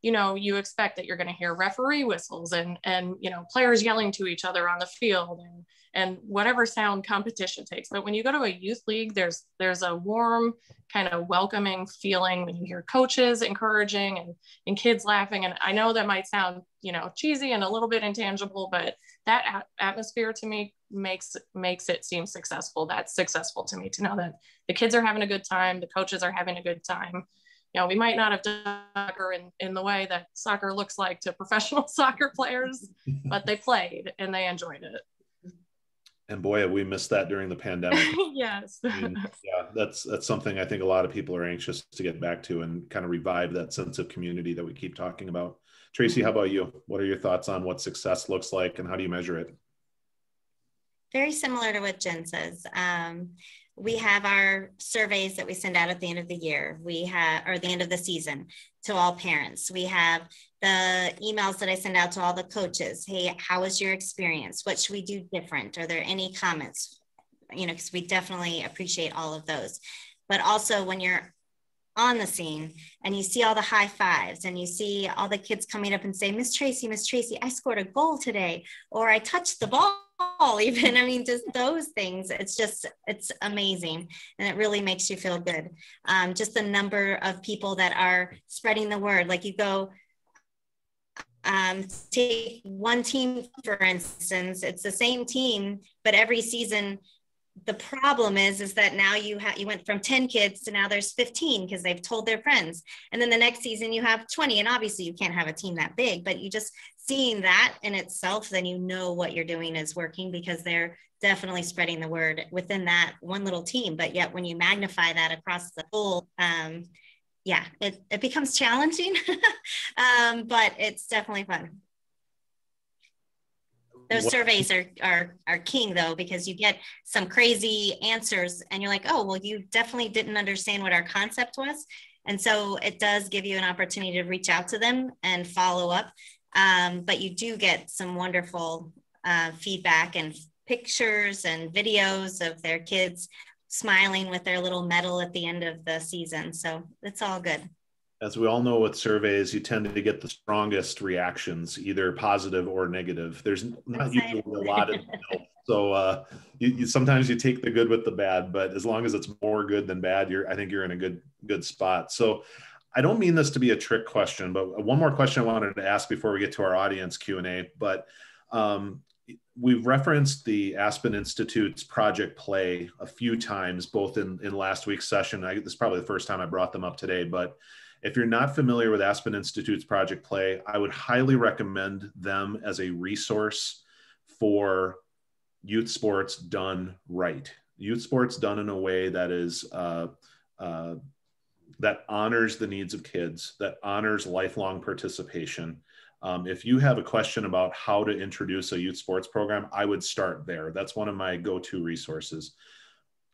you expect that you're going to hear referee whistles and players yelling to each other on the field and whatever sound competition takes. But when you go to a youth league, there's a warm kind of welcoming feeling when you hear coaches encouraging and kids laughing. And I know that might sound, cheesy and a little bit intangible, but that atmosphere to me makes it seem successful. That's successful to me, to know that the kids are having a good time, the coaches are having a good time. We might not have done soccer in the way that soccer looks like to professional soccer players, but they played and they enjoyed it. And boy, we missed that during the pandemic. Yes. Yeah, that's something I think a lot of people are anxious to get back to and kind of revive that sense of community that we keep talking about. Tracy, how about you? What are your thoughts on what success looks like and how do you measure it? Very similar to what Jen says. We have our surveys that we send out at the end of the year. Or the end of the season to all parents. We have the emails that I send out to all the coaches. Hey, how was your experience? What should we do different? Are there any comments? Because we definitely appreciate all of those. But also when you're on the scene and you see all the high fives and you see all the kids coming up and say, Miss Tracy, I scored a goal today, or I touched the ball even. Just those things. It's amazing. And it really makes you feel good. Just the number of people that are spreading the word. Like you go, take one team, for instance, it's the same team, but every season, the problem is that now you went from 10 kids to now there's 15 because they've told their friends. And then the next season you have 20. And obviously you can't have a team that big, but you just seeing that in itself, then what you're doing is working because they're definitely spreading the word within that one little team. But yet when you magnify that across the whole, it becomes challenging, but it's definitely fun. Those surveys are king though, because you get some crazy answers and you're like, oh, well, you definitely didn't understand what our concept was. And so it does give you an opportunity to reach out to them and follow up. But you do get some wonderful feedback and pictures and videos of their kids smiling with their little medal at the end of the season. So it's all good. As we all know with surveys, you tend to get the strongest reactions, either positive or negative. There's not usually a lot in the middle. So sometimes you take the good with the bad, but as long as it's more good than bad, I think you're in a good spot. So I don't mean this to be a trick question, but one more question I wanted to ask before we get to our audience Q&A. But we've referenced the Aspen Institute's Project Play a few times, both in last week's session. This is probably the first time I brought them up today, but if you're not familiar with Aspen Institute's Project Play, I would highly recommend them as a resource for youth sports done right. Youth sports done in a way that is that honors the needs of kids, that honors lifelong participation. If you have a question about how to introduce a youth sports program, I would start there. That's one of my go-to resources.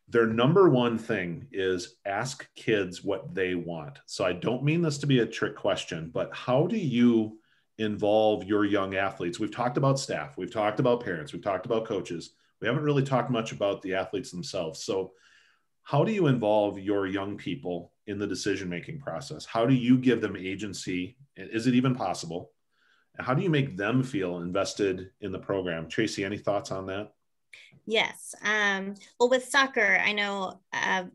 Their number one thing is ask kids what they want. So I don't mean this to be a trick question, but how do you involve your young athletes? We've talked about staff, we've talked about parents, we've talked about coaches. We haven't really talked much about the athletes themselves. So how do you involve your young people in the decision-making process? How do you give them agency? Is it even possible? How do you make them feel invested in the program? Tracy, any thoughts on that? Yes. Well, with soccer, I know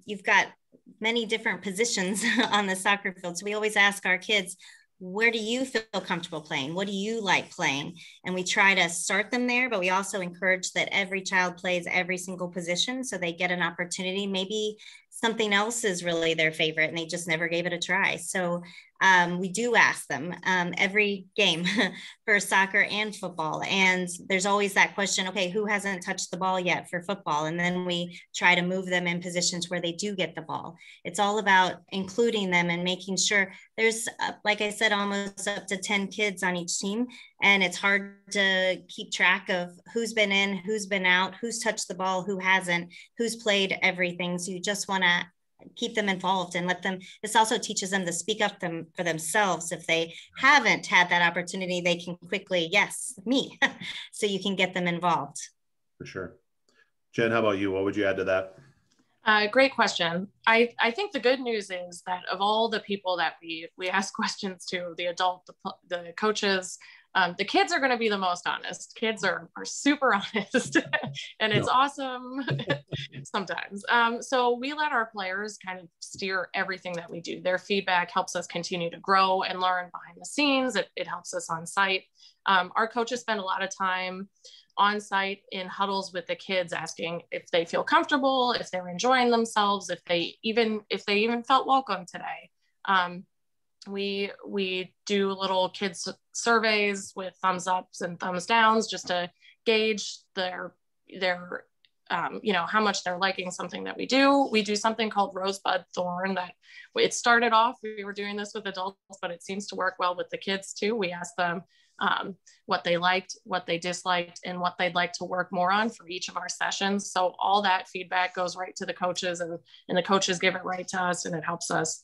you've got many different positions on the soccer field. So we always ask our kids, where do you feel comfortable playing? What do you like playing? And we try to start them there, but we also encourage that every child plays every single position so they get an opportunity. Maybe something else is really their favorite and they just never gave it a try. So we do ask them every game for soccer and football. And there's always that question, okay, who hasn't touched the ball yet for football? And then we try to move them in positions where they do get the ball. It's all about including them and making sure there's, like I said, almost up to 10 kids on each team. And it's hard to keep track of who's been in, who's been out, who's touched the ball, who hasn't, who's played everything. So you just want to keep them involved and let them, this also teaches them to speak up for themselves. If they haven't had that opportunity, they can quickly, yes, me. So you can get them involved. For sure. Jen, how about you? What would you add to that? Great question. I think the good news is that of all the people that we ask questions to, the adult, the coaches, the kids are going to be the most honest. Kids are super honest and it's awesome sometimes. So we let our players kind of steer everything that we do. Their feedback helps us continue to grow and learn behind the scenes. It helps us on site. Our coaches spend a lot of time on site in huddles with the kids, asking if they feel comfortable, if they're enjoying themselves, if they even felt welcome today. We do little kids surveys with thumbs ups and thumbs downs just to gauge their how much they're liking something that we do. We do something called Rosebud Thorn that it started off, we were doing this with adults, but it seems to work well with the kids too. We ask them what they liked, what they disliked, and what they'd like to work more on for each of our sessions. So all that feedback goes right to the coaches and the coaches give it right to us, and it helps us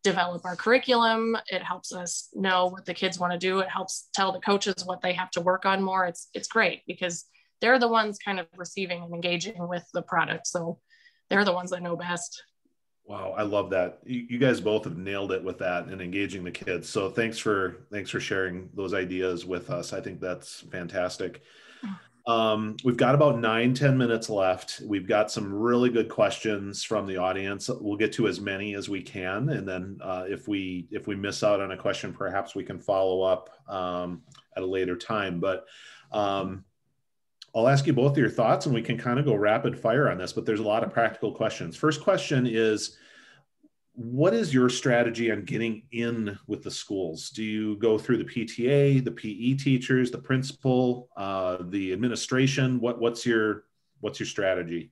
develop our curriculum. It helps us know what the kids want to do. It helps tell the coaches what they have to work on more. It's great because they're the ones kind of receiving and engaging with the product. So they're the ones that know best. Wow, I love that. You guys both have nailed it with that and engaging the kids. So thanks for sharing those ideas with us. I think that's fantastic. We've got about 9-10 minutes left. We've got some really good questions from the audience. We'll get to as many as we can. And then if we miss out on a question, perhaps we can follow up at a later time. But I'll ask you both your thoughts and we can kind of go rapid fire on this, but there's a lot of practical questions. First question is, what is your strategy on getting in with the schools? Do you go through the PTA, the PE teachers, the principal, the administration? What's your strategy?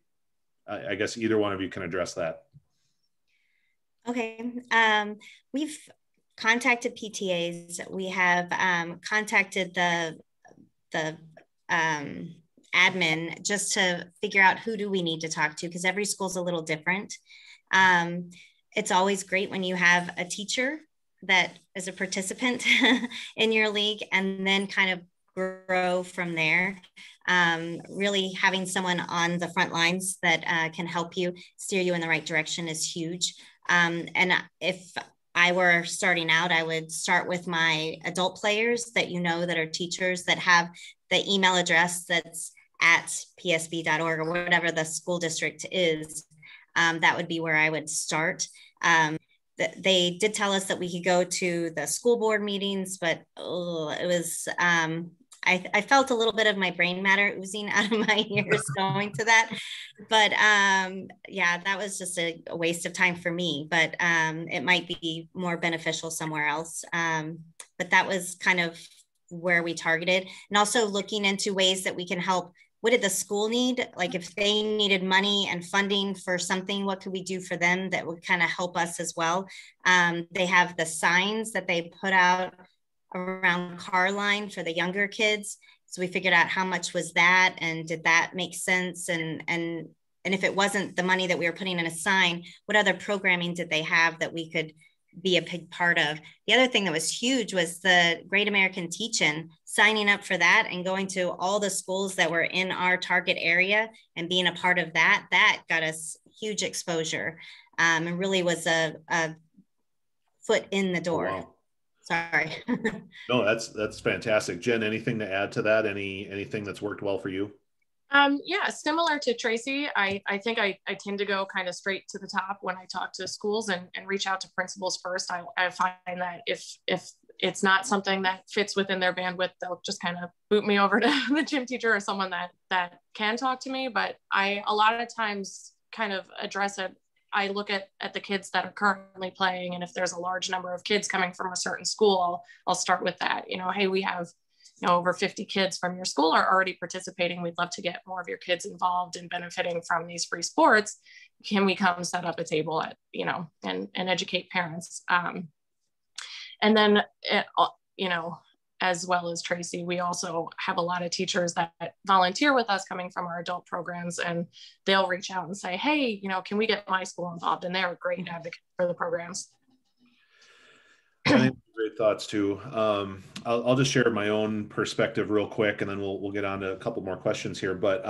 I guess either one of you can address that. Okay. We've contacted PTAs. We have contacted the admin just to figure out who do we need to talk to, because every school's a little different. It's always great when you have a teacher that is a participant in your league and then kind of grow from there. Really having someone on the front lines that can help you steer you in the right direction is huge. And if I were starting out, I would start with my adult players that that are teachers that have the email address that's at psb.org or whatever the school district is. That would be where I would start. They did tell us that we could go to the school board meetings, but it was, I felt a little bit of my brain matter oozing out of my ears going to that. But yeah, that was just a waste of time for me, but it might be more beneficial somewhere else. But that was kind of where we targeted, and also looking into ways that we can help. What did the school need? Like if they needed money and funding for something, what could we do for them that would kind of help us as well? They have the signs that they put out around car line for the younger kids. So we figured out how much was that and did that make sense? And if it wasn't the money that we were putting in a sign, what other programming did they have that we could be a big part of? The other thing that was huge was the Great American Teach-In, signing up for that and going to all the schools that were in our target area and being a part of that. That got us huge exposure, and really was a foot in the door. Oh, wow. Sorry. No, that's fantastic. Jen, anything to add to that? Anything that's worked well for you? Yeah, similar to Tracy, I think I tend to go kind of straight to the top when I talk to schools and reach out to principals first. I find that if it's not something that fits within their bandwidth, they'll just kind of boot me over to the gym teacher or someone that can talk to me. But I, a lot of times, kind of address it. I look at the kids that are currently playing, and if there's a large number of kids coming from a certain school, I'll start with that. Hey, we have over 50 kids from your school are already participating. We'd love to get more of your kids involved and benefiting from these free sports. Can we come set up a table at, and educate parents? And then, as well as Tracy, we also have a lot of teachers that volunteer with us coming from our adult programs, and they'll reach out and say, hey, can we get my school involved? And they're a great advocate for the programs. I think great thoughts too. I'll just share my own perspective real quick, and then we'll get on to a couple more questions here. But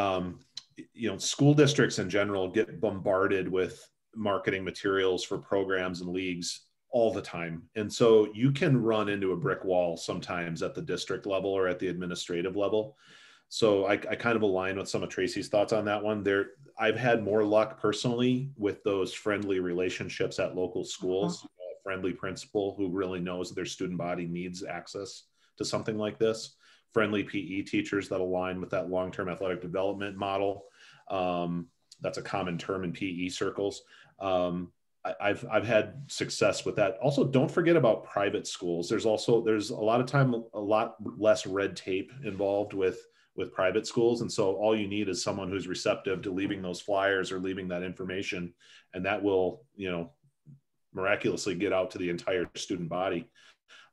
school districts in general get bombarded with marketing materials for programs and leagues all the time, and so you can run into a brick wall sometimes at the district level or at the administrative level. So I kind of align with some of Tracy's thoughts on that one. I've had more luck personally with those friendly relationships at local schools. Friendly principal who really knows their student body needs access to something like this. Friendly PE teachers that align with that long-term athletic development model. That's a common term in PE circles. I've had success with that. Also, don't forget about private schools. There's a lot of time, a lot less red tape involved with private schools. And so all you need is someone who's receptive to leaving those flyers or leaving that information. And that will, miraculously get out to the entire student body.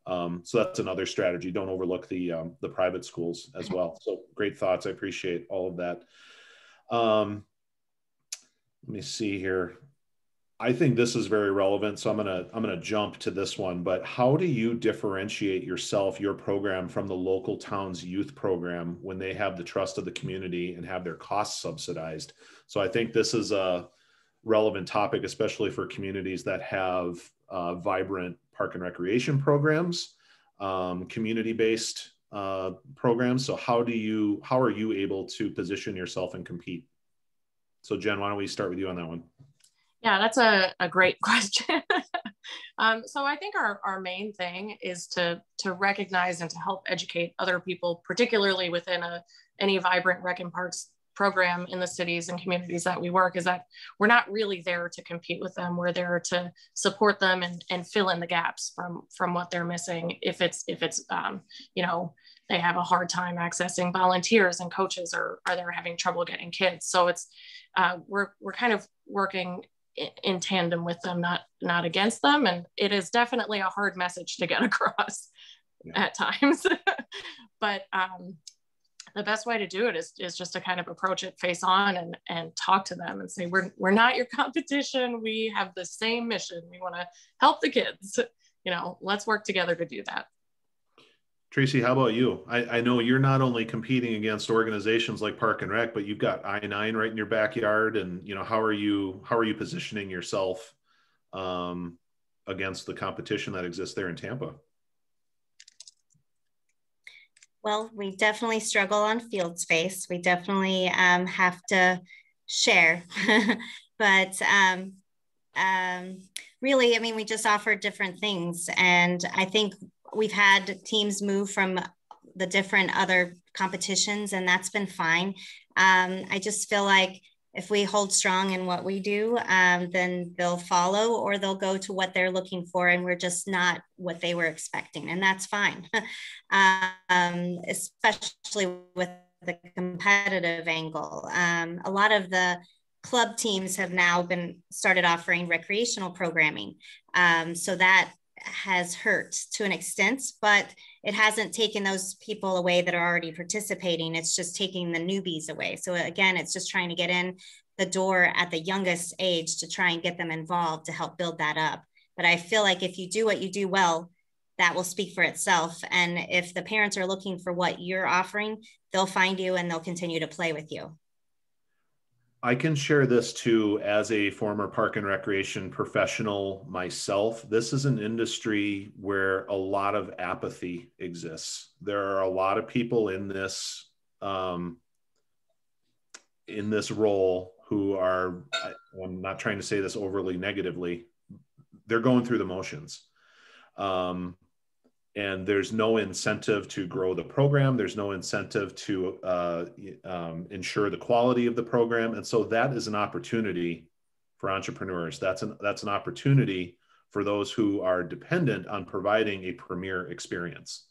So that's another strategy. Don't overlook the private schools as well. So great thoughts. I appreciate all of that. Let me see here. I think this is very relevant. So I'm gonna jump to this one, but how do you differentiate your program from the local town's youth program when they have the trust of the community and have their costs subsidized? So I think this is a relevant topic, especially for communities that have vibrant park and recreation programs, community-based programs. So how are you able to position yourself and compete? So Jen, why don't we start with you on that one? Yeah, that's a great question. So I think our main thing is to recognize and to help educate other people, particularly within any vibrant rec and parks program in the cities and communities that we work, is that we're not really there to compete with them. We're there to support them and fill in the gaps from what they're missing. If it's they have a hard time accessing volunteers and coaches, or they're having trouble getting kids. So it's we're kind of working in tandem with them, not against them. And it is definitely a hard message to get across at times. But the best way to do it is just to kind of approach it face on and talk to them and say, we're not your competition. We have the same mission. We want to help the kids. Let's work together to do that. Tracy, how about you? I know you're not only competing against organizations like Park and Rec, but you've got I-9 right in your backyard. And, how are you positioning yourself against the competition that exists there in Tampa? Well, we definitely struggle on field space. We definitely have to share, but really, I mean, we just offer different things. And I think we've had teams move from the different other competitions, and that's been fine. I just feel like if we hold strong in what we do, then they'll follow, or they'll go to what they're looking for, and we're just not what they were expecting, and that's fine. Especially with the competitive angle. A lot of the club teams have now been started offering recreational programming. So that has hurt to an extent, but it hasn't taken those people away that are already participating. It's just taking the newbies away. So again, it's just trying to get in the door at the youngest age to try and get them involved to help build that up. But I feel like if you do what you do well, that will speak for itself. And if the parents are looking for what you're offering, they'll find you and they'll continue to play with you. I can share this too, as a former park and recreation professional myself. This is an industry where a lot of apathy exists. There are a lot of people in this role who are, I'm not trying to say this overly negatively, they're going through the motions. And there's no incentive to grow the program. There's no incentive to ensure the quality of the program. And so that is an opportunity for entrepreneurs. That's an opportunity for those who are dependent on providing a premier experience.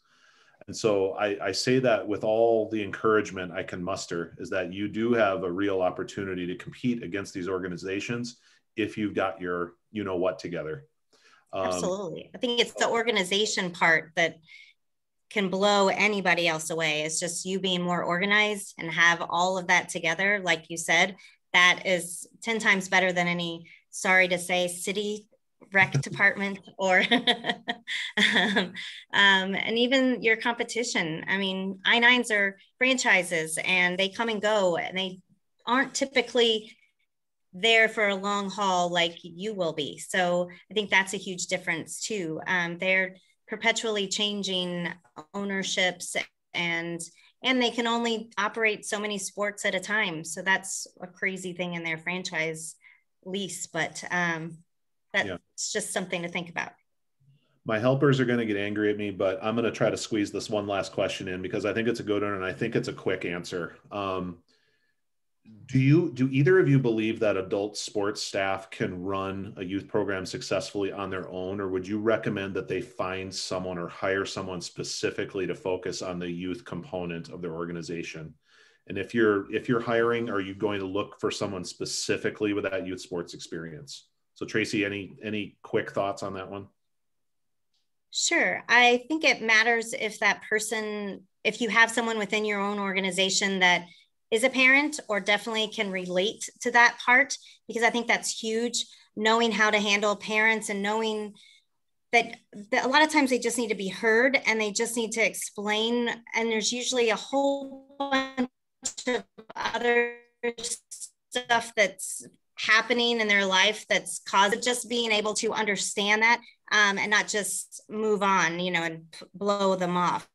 And so I say that with all the encouragement I can muster, is that you do have a real opportunity to compete against these organizations if you've got your you-know-what together. Absolutely. I think it's the organization part that can blow anybody else away. It's just you being more organized and have all of that together. Like you said, that is 10 times better than any, sorry to say, city rec department or and even your competition. I mean, I-9s are franchises and they come and go, and they aren't typically there for a long haul like you will be. So I think that's a huge difference too. They're perpetually changing ownerships, and they can only operate so many sports at a time. So that's a crazy thing in their franchise lease, but that's just something to think about. My helpers are going to get angry at me, but I'm going to try to squeeze this one last question in, because I think it's a good one and I think it's a quick answer. Do either of you believe that adult sports staff can run a youth program successfully on their own, or would you recommend that they find someone or hire someone specifically to focus on the youth component of their organization? And if you're hiring, are you going to look for someone specifically with that youth sports experience? So Tracy, any quick thoughts on that one? Sure. I think it matters if if you have someone within your own organization that is a parent or definitely can relate to that part, because I think that's huge. Knowing how to handle parents and knowing that a lot of times they just need to be heard and they just need to explain. And there's usually a whole bunch of other stuff that's happening in their life that's caused just being able to understand that and not just move on, and blow them off.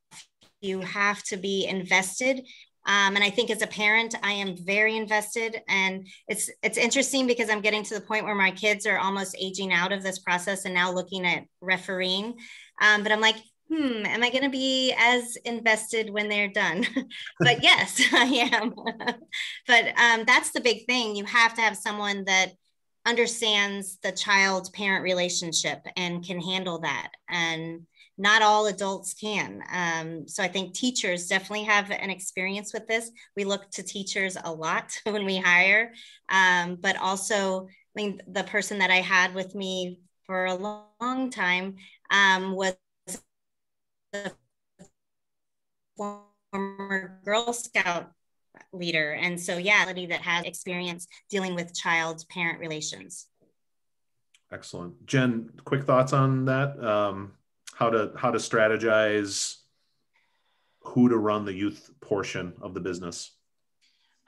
You have to be invested. And I think as a parent, I am very invested, and it's interesting because I'm getting to the point where my kids are almost aging out of this process and now looking at refereeing. But I'm like, am I going to be as invested when they're done? But yes, I am. But that's the big thing. You have to have someone that understands the child-parent relationship and can handle that. And not all adults can. So I think teachers definitely have an experience with this. We look to teachers a lot when we hire, but also, I mean, the person that I had with me for a long time was the former Girl Scout leader. And so, yeah, that has experience dealing with child-parent relations. Excellent. Jen, quick thoughts on that? How to strategize who to run the youth portion of the business?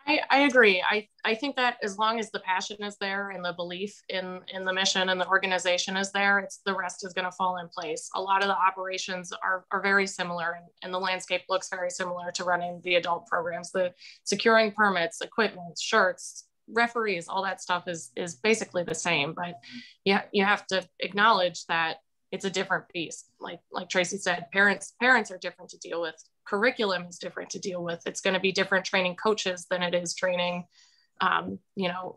I agree. I think that as long as the passion is there and the belief in the mission and the organization is there, the rest is going to fall in place. A lot of the operations are very similar, and the landscape looks very similar to running the adult programs. The securing permits, equipment, shirts, referees, all that stuff is basically the same, but you have to acknowledge that it's a different beast. Like Tracy said, parents are different to deal with. Curriculum is different to deal with. It's going to be different training coaches than it is training,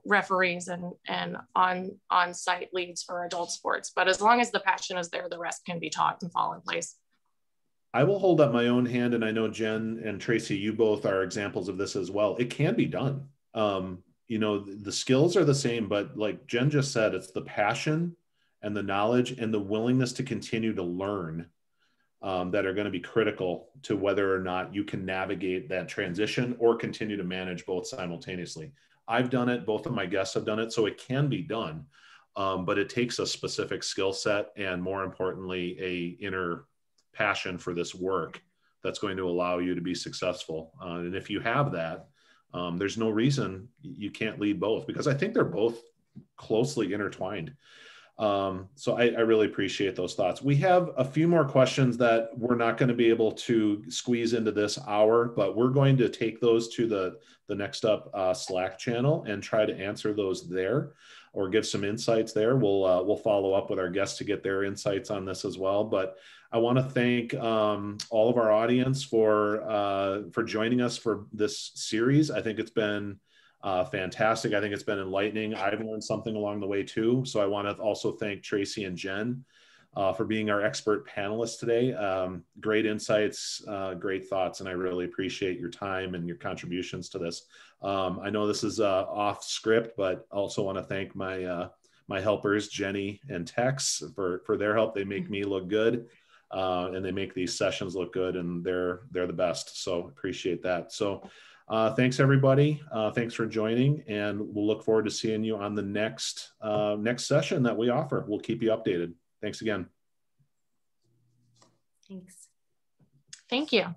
referees and on-site leads for adult sports. But as long as the passion is there, the rest can be taught and fall in place. I will hold up my own hand, and I know Jen and Tracy, you both are examples of this as well. It can be done. The skills are the same, but like Jen just said, it's the passion and the knowledge and the willingness to continue to learn that are going to be critical to whether or not you can navigate that transition or continue to manage both simultaneously. I've done it. Both of my guests have done it. So it can be done, but it takes a specific skill set and, more importantly, a inner passion for this work that's going to allow you to be successful. And if you have that, there's no reason you can't lead both, because I think they're both closely intertwined. So I really appreciate those thoughts. We have a few more questions that we're not going to be able to squeeze into this hour, but we're going to take those to the NextUp Slack channel and try to answer those there, or give some insights there. We'll follow up with our guests to get their insights on this as well. But I want to thank all of our audience for joining us for this series. I think it's been fantastic. I think it's been enlightening. I've learned something along the way too. So I want to also thank Tracy and Jen for being our expert panelists today. Great insights, great thoughts, and I really appreciate your time and your contributions to this. I know this is off script, but also want to thank my helpers, Jenny and Tex, for their help. They make me look good, and they make these sessions look good, and they're the best. So appreciate that. So thanks everybody. Thanks for joining, and we'll look forward to seeing you on the next session that we offer. We'll keep you updated. Thanks again. Thanks. Thank you.